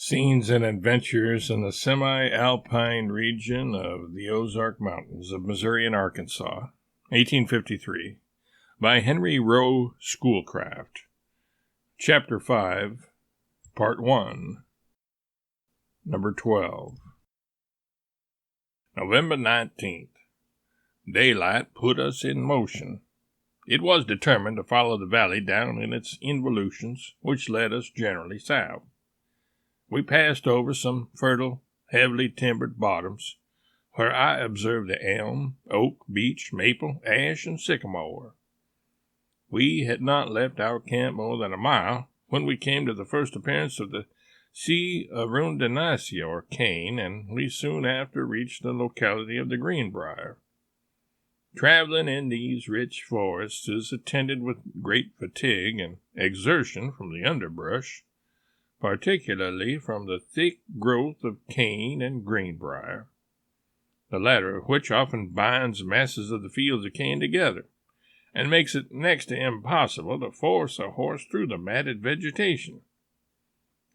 Scenes and adventures in the Semi-Alpine region of the Ozark Mountains of Missouri and Arkansas, 1853, by Henry Rowe, Schoolcraft. Chapter 5, Part 1, Number 12. November 19th. Daylight put us in motion. It was determined to follow the valley down in its involutions, which led us generally south. We passed over some fertile, heavily timbered bottoms, where I observed the elm, oak, beech, maple, ash, and sycamore. We had not left our camp more than a mile when we came to the first appearance of the sea arundinaceae, or cane, and we soon after reached the locality of the Greenbrier. Traveling in these rich forests is attended with great fatigue and exertion from the underbrush, particularly from the thick growth of cane and greenbrier, the latter of which often binds masses of the fields of cane together, and makes it next to impossible to force a horse through the matted vegetation.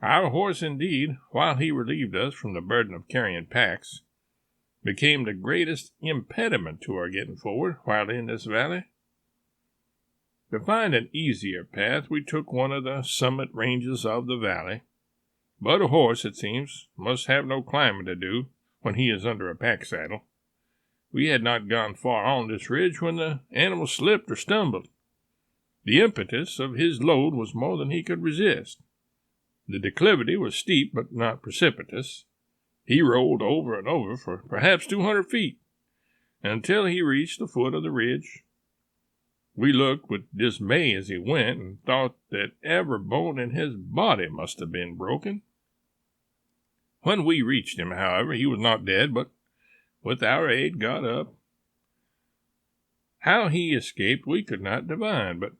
Our horse, indeed, while he relieved us from the burden of carrying packs, became the greatest impediment to our getting forward while in this valley. To find an easier path, we took one of the summit ranges of the valley, but a horse, it seems, must have no climbing to do when he is under a pack saddle. We had not gone far on this ridge when the animal slipped or stumbled. The impetus of his load was more than he could resist. The declivity was steep but not precipitous. He rolled over and over for perhaps 200 feet, until he reached the foot of the ridge. We looked with dismay as he went, and thought that every bone in his body must have been broken. When we reached him, however, he was not dead, but with our aid got up. How he escaped we could not divine, but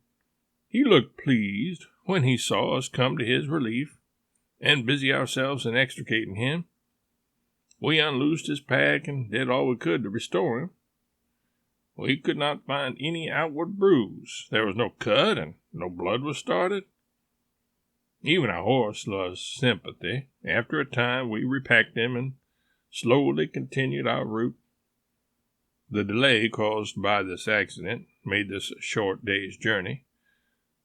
he looked pleased when he saw us come to his relief, and busy ourselves in extricating him. We unloosed his pack and did all we could to restore him. We could not find any outward bruise. There was no cut, and no blood was started. Even our horse lost sympathy. After a time, we repacked him and slowly continued our route. The delay caused by this accident made this a short day's journey.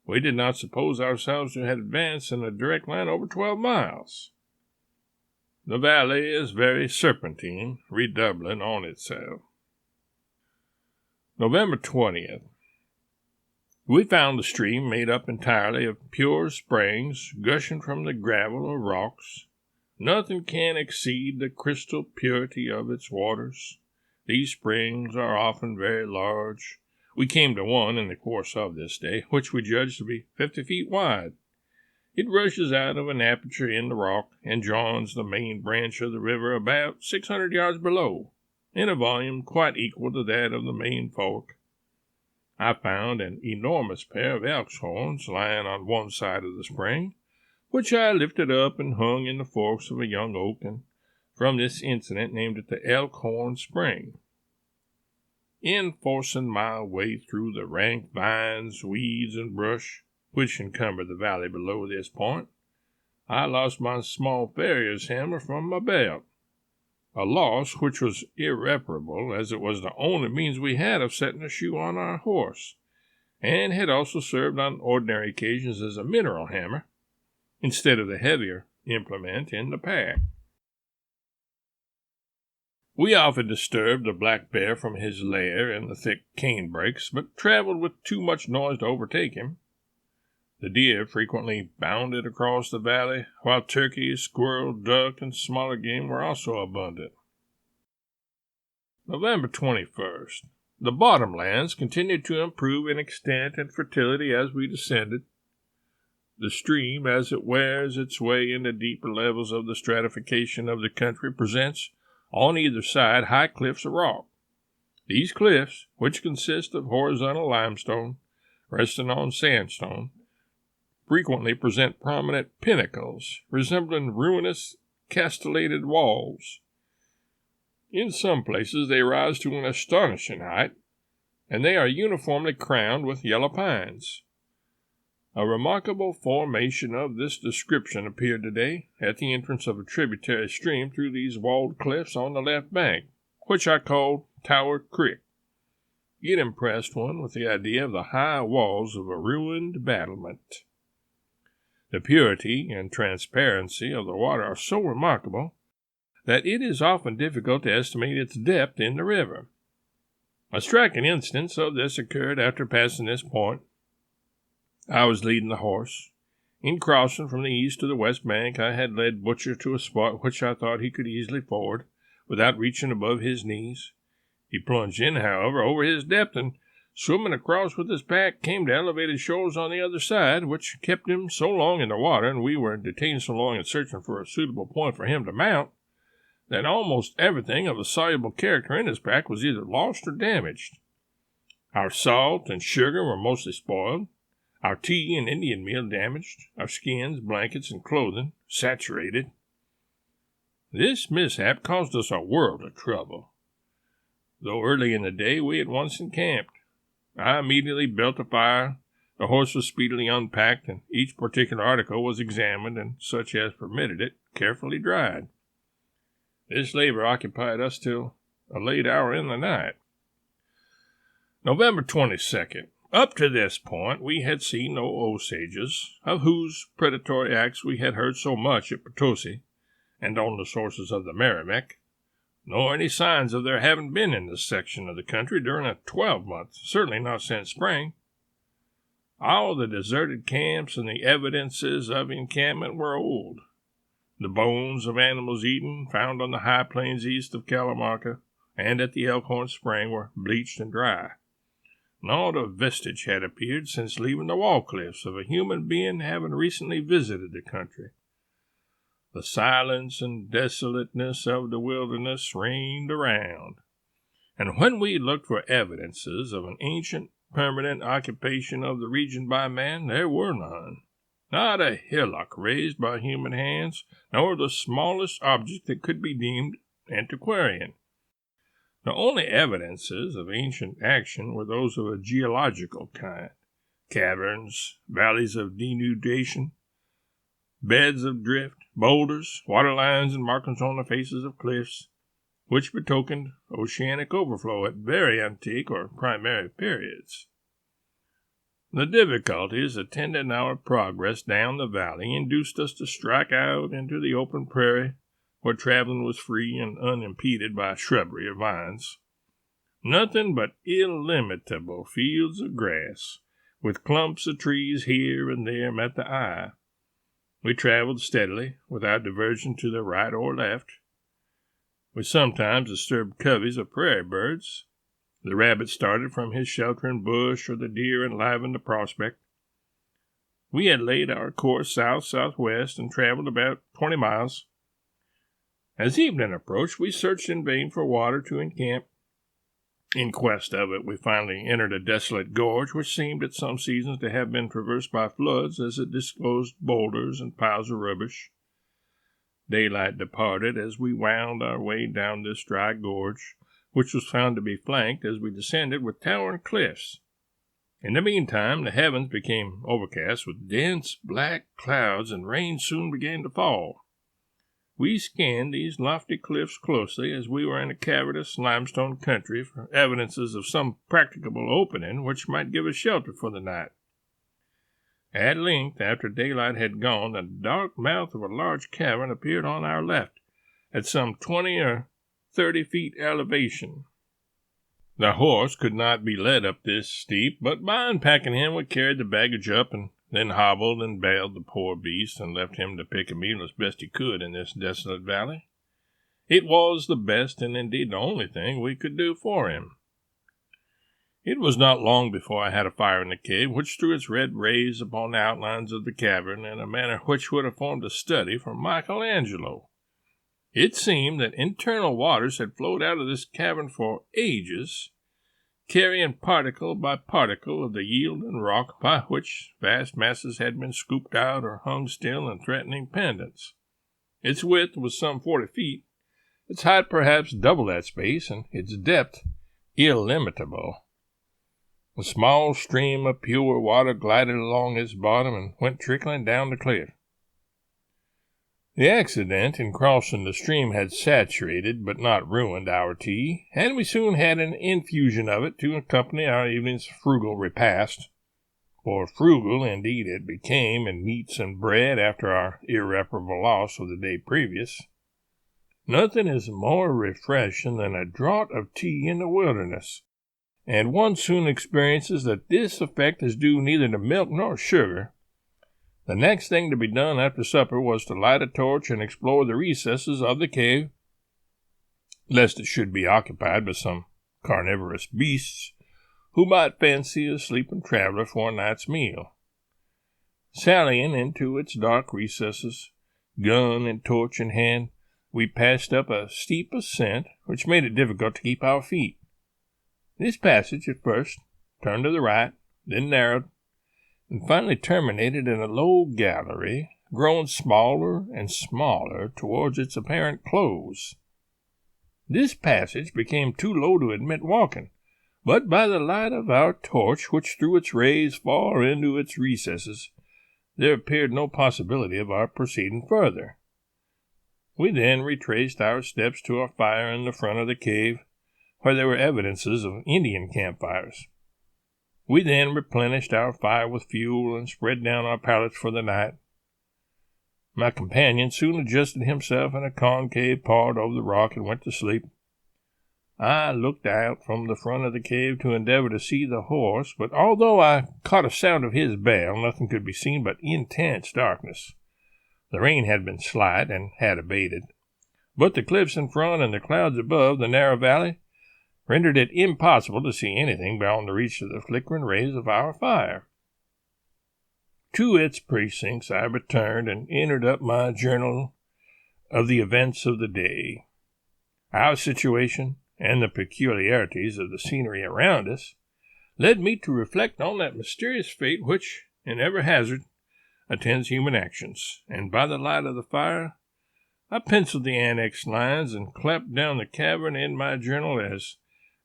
We did not suppose ourselves to have advanced in a direct line over 12 miles. The valley is very serpentine, redoubling on itself. November 20th. We found the stream made up entirely of pure springs gushing from the gravel or rocks. Nothing can exceed the crystal purity of its waters. These springs are often very large. We came to one in the course of this day, which we judged to be 50 feet wide. It rushes out of an aperture in the rock and joins the main branch of the river about 600 yards below, in a volume quite equal to that of the main fork. I found an enormous pair of elk's horns lying on one side of the spring, which I lifted up and hung in the forks of a young oak, and from this incident named it the Elkhorn Spring. In forcing my way through the rank vines, weeds, and brush which encumber the valley below this point, I lost my small farrier's hammer from my belt, a loss which was irreparable, as it was the only means we had of setting a shoe on our horse, and had also served on ordinary occasions as a mineral hammer, instead of the heavier implement in the pack. We often disturbed the black bear from his lair in the thick cane brakes, but traveled with too much noise to overtake him. The deer frequently bounded across the valley, while turkey, squirrel, duck, and smaller game were also abundant. November 21st. The bottomlands continued to improve in extent and fertility as we descended. The stream, as it wears its way into deeper levels of the stratification of the country, presents on either side high cliffs of rock. These cliffs, which consist of horizontal limestone resting on sandstone, frequently present prominent pinnacles resembling ruinous castellated walls. In some places they rise to an astonishing height, and they are uniformly crowned with yellow pines. A remarkable formation of this description appeared today at the entrance of a tributary stream through these walled cliffs on the left bank, which I called Tower Creek. It impressed one with the idea of the high walls of a ruined battlement. The purity and transparency of the water are so remarkable that it is often difficult to estimate its depth in the river. A striking instance of this occurred after passing this point. I was leading the horse. In crossing from the east to the west bank, I had led Butcher to a spot which I thought he could easily ford, without reaching above his knees. He plunged in, however, over his depth, and, swimming across with his pack, came to elevated shores on the other side, which kept him so long in the water, and we were detained so long in searching for a suitable point for him to mount, that almost everything of a soluble character in his pack was either lost or damaged. Our salt and sugar were mostly spoiled, our tea and Indian meal damaged, our skins, blankets, and clothing saturated. This mishap caused us a world of trouble. Though early in the day, we at once encamped. I immediately built a fire, the horse was speedily unpacked, and each particular article was examined, and such as permitted it, carefully dried. This labor occupied us till a late hour in the night. November 22nd. Up to this point, we had seen no Osages, of whose predatory acts we had heard so much at Potosi, and on the sources of the Merrimack, nor any signs of their having been in this section of the country during a 12-month, certainly not since spring. All the deserted camps and the evidences of encampment were old. The bones of animals eaten, found on the high plains east of Calamarca and at the Elkhorn Spring, were bleached and dry. Not a vestige had appeared since leaving the wall cliffs of a human being having recently visited the country. The silence and desolateness of the wilderness reigned around, and when we looked for evidences of an ancient, permanent occupation of the region by man, there were none. Not a hillock raised by human hands, nor the smallest object that could be deemed antiquarian. The only evidences of ancient action were those of a geological kind: caverns, valleys of denudation, beds of drift, boulders, water lines, and markings on the faces of cliffs, which betokened oceanic overflow at very antique or primary periods. The difficulties attending our progress down the valley induced us to strike out into the open prairie, where traveling was free and unimpeded by shrubbery or vines. Nothing but illimitable fields of grass, with clumps of trees here and there, met the eye. We traveled steadily, without diversion to the right or left. We sometimes disturbed coveys of prairie birds. The rabbit started from his sheltering bush, or the deer enlivened the prospect. We had laid our course south-southwest and traveled about 20 miles. As evening approached, we searched in vain for water to encamp. In quest of it, we finally entered a desolate gorge which seemed at some seasons to have been traversed by floods, as it disclosed boulders and piles of rubbish. Daylight departed as we wound our way down this dry gorge, which was found to be flanked as we descended with towering cliffs. In the meantime, the heavens became overcast with dense black clouds, and rain soon began to fall. We scanned these lofty cliffs closely, as we were in a cavernous limestone country, for evidences of some practicable opening which might give us shelter for the night. At length, after daylight had gone, the dark mouth of a large cavern appeared on our left, at some 20 or 30 feet elevation. The horse could not be led up this steep, but by unpacking him we carried the baggage up, and then hobbled and bailed the poor beast, and left him to pick a meal as best he could in this desolate valley. It was the best, and indeed the only thing we could do for him. It was not long before I had a fire in the cave, which threw its red rays upon the outlines of the cavern in a manner which would have formed a study for Michelangelo. It seemed that internal waters had flowed out of this cavern for ages, carrying particle by particle of the yielding rock, by which vast masses had been scooped out or hung still in threatening pendants. Its width was some 40 feet, its height perhaps double that space, and its depth illimitable. A small stream of pure water glided along its bottom and went trickling down the cliff. The accident in crossing the stream had saturated but not ruined our tea, and we soon had an infusion of it to accompany our evening's frugal repast. For frugal indeed it became in meats and bread after our irreparable loss of the day previous. Nothing is more refreshing than a draught of tea in the wilderness, and one soon experiences that this effect is due neither to milk nor sugar. The next thing to be done after supper was to light a torch and explore the recesses of the cave, lest it should be occupied by some carnivorous beasts who might fancy a sleeping traveler for a night's meal. Sallying into its dark recesses, gun and torch in hand, we passed up a steep ascent which made it difficult to keep our feet. This passage at first turned to the right, then narrowed, and finally terminated in a low gallery, growing smaller and smaller towards its apparent close. This passage became too low to admit walking, but by the light of our torch, which threw its rays far into its recesses, there appeared no possibility of our proceeding further. We then retraced our steps to a fire in the front of the cave, where there were evidences of Indian campfires. We then replenished our fire with fuel and spread down our pallets for the night. My companion soon adjusted himself in a concave part over the rock and went to sleep. I looked out from the front of the cave to endeavor to see the horse, but although I caught a sound of his bell, nothing could be seen but intense darkness. The rain had been slight and had abated, but the cliffs in front and the clouds above the narrow valley rendered it impossible to see anything beyond the reach of the flickering rays of our fire. To its precincts I returned and entered up my journal of the events of the day. Our situation and the peculiarities of the scenery around us led me to reflect on that mysterious fate which, in every hazard, attends human actions, and by the light of the fire I penciled the annexed lines and clapped down the cavern in my journal as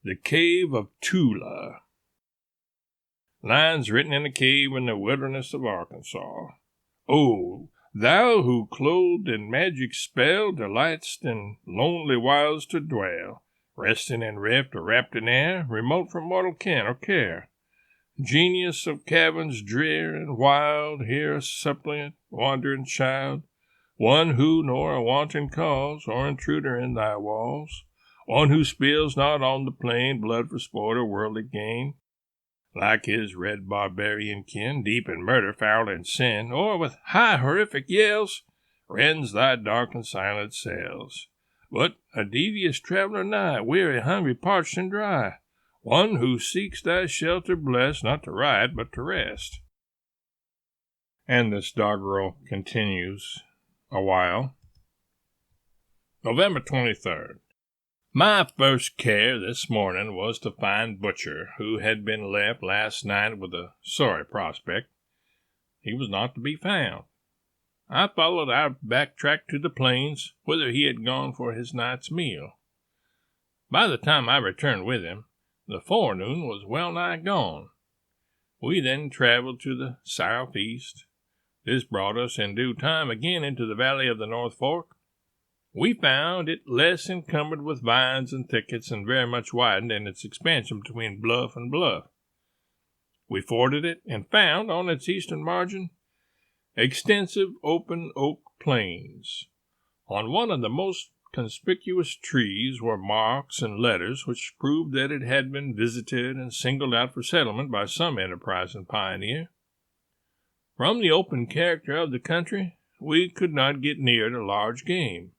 the Cave of Tula. Lines written in a cave in the wilderness of Arkansas. Oh, thou who clothed in magic spell delight'st in lonely wilds to dwell, resting in rift or wrapped in air, remote from mortal ken or care. Genius of caverns drear and wild, here a suppliant, wandering child, one who nor a wanton cause or intruder in thy walls, one who spills not on the plain blood for sport or worldly gain, like his red barbarian kin, deep in murder, foul in sin, or with high horrific yells, rends thy dark and silent cells. But a devious traveler nigh, weary, hungry, parched, and dry, one who seeks thy shelter blessed, not to ride, but to rest. And this doggerel continues a while. November 23rd. My first care this morning was to find Butcher, who had been left last night with a sorry prospect. He was not to be found. I followed our back track to the plains, whither he had gone for his night's meal. By the time I returned with him, the forenoon was well nigh gone. We then traveled to the southeast. This brought us in due time again into the valley of the North Fork. We found it less encumbered with vines and thickets and very much widened in its expansion between bluff and bluff. We forded it and found on its eastern margin extensive open oak plains. On one of the most conspicuous trees were marks and letters which proved that it had been visited and singled out for settlement by some enterprising pioneer. From the open character of the country, we could not get near to large game,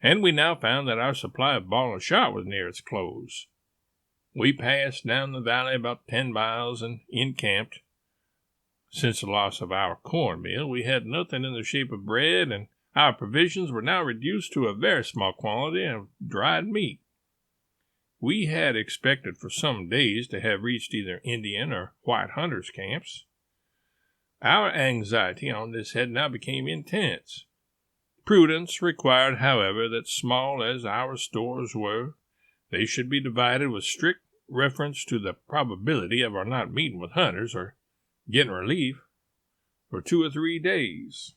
and we now found that our supply of ball and shot was near its close. We passed down the valley about 10 miles and encamped. Since the loss of our cornmeal, we had nothing in the shape of bread, and our provisions were now reduced to a very small quantity of dried meat. We had expected for some days to have reached either Indian or white hunters' camps. Our anxiety on this head now became intense. Prudence required, however, that small as our stores were, they should be divided with strict reference to the probability of our not meeting with hunters or getting relief for 2 or 3 days.